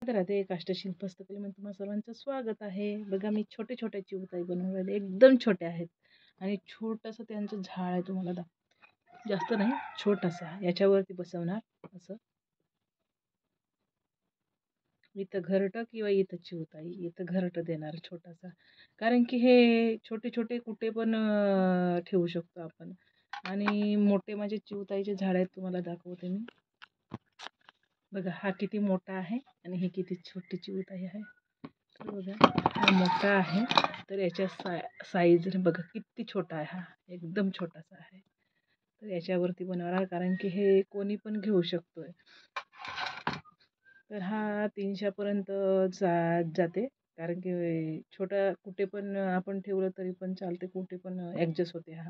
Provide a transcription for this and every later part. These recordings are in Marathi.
राहते काष्टशिल्प हस्तकलेमध्ये तुम्हा सर्वांचं स्वागत आहे. बघा मी छोटे छोटे चिवताई बनवून राहिले, एकदम छोटे आहेत आणि छोटंसं त्यांचं झाड आहे. तुम्हाला जास्त नाही, छोटासा याच्यावरती बसवणार असं. इथं घरटं किंवा इथं चिवताई, इथं घरटं देणार छोटासा, कारण की हे छोटे छोटे कुठे पण ठेवू शकतो आपण. आणि मोठे माझे चिवताईचे झाड आहेत, तुम्हाला दाखवते मी. बघा हा किती मोठा आहे आणि ही किती छोटी चिवताई आहे. तर बघा हा मोठा आहे, तर याच्या साईज बघा किती छोटा आहे. हा एकदम छोटासा आहे. तर याच्यावरती बनवणार, कारण की हे कोणी पण घेऊ शकतोय. तर हा 300 पर्यंत जाते, कारण की छोटा कुठे पण आपण ठेवलं तरी पण चालते, कुठे पण ॲडजस्ट होते हा.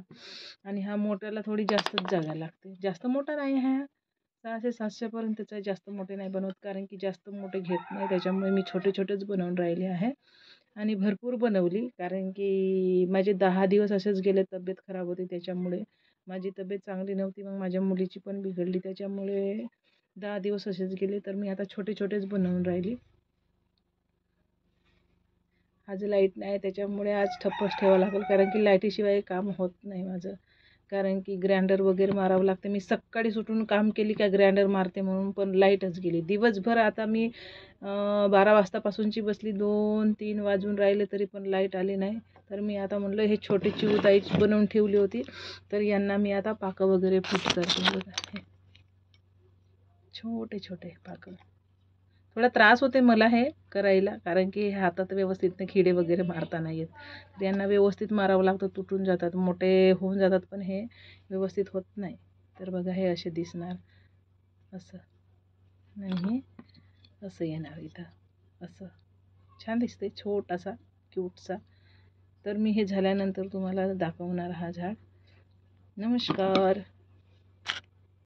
आणि हा मोठ्याला थोडी जास्तच जागा लागते, जास्त मोठा नाही हा. 600-700 पर्यंतचा, जास्त मोठे नाही बनवत, कारण की जास्त मोठे घेत नाही, त्याच्यामुळे मी छोटे छोटेच बनवून राहिले आहे. आणि भरपूर बनवली, कारण की माझे 10 दिवस असेच गेले, तब्येत खराब होती त्याच्यामुळे. माझी तब्येत चांगली नव्हती, मग माझ्या मुलीची पण बिघडली, त्याच्यामुळे 10 दिवस असेच गेले. तर मी आता छोटे छोटेच बनवून राहिली. आज लाईट नाही, त्याच्यामुळे आज ठप्पच ठेवावं लागेल, कारण की लाईटीशिवाय काम होत नाही माझं. कारण की ग्राइंडर वगैरे मारावं लागतं. मी सकाळी सुटून काम केली का ग्राइंडर मारते म्हणून, पण लाईटच गेली दिवसभर. आता मी 12 वाजतापासूनची बसली, 2-3 वाजून राहिले तरी पण लाईट आली नाही. तर मी आता म्हणलं हे छोटी चिवताई बनवून ठेवली होती, तर यांना मी आता पाकं वगैरे फिट करते. बघा छोटे छोटे पाकं. थोडा त्रास होते मला हे करायला, कारण की हातात व्यवस्थित खिडे वगैरे मारता नाही येत. तर यांना व्यवस्थित मारावं लागतं, तुटून जातात, मोठे होऊन जातात, पण हे व्यवस्थित होत नाही. तर बघा हे असे दिसणार असं, आणि असं येणार इथं असं. छान दिसते, छोटासा क्यूटसा. तर मी हे झाल्यानंतर तुम्हाला दाखवणार हा झाड. नमस्कार.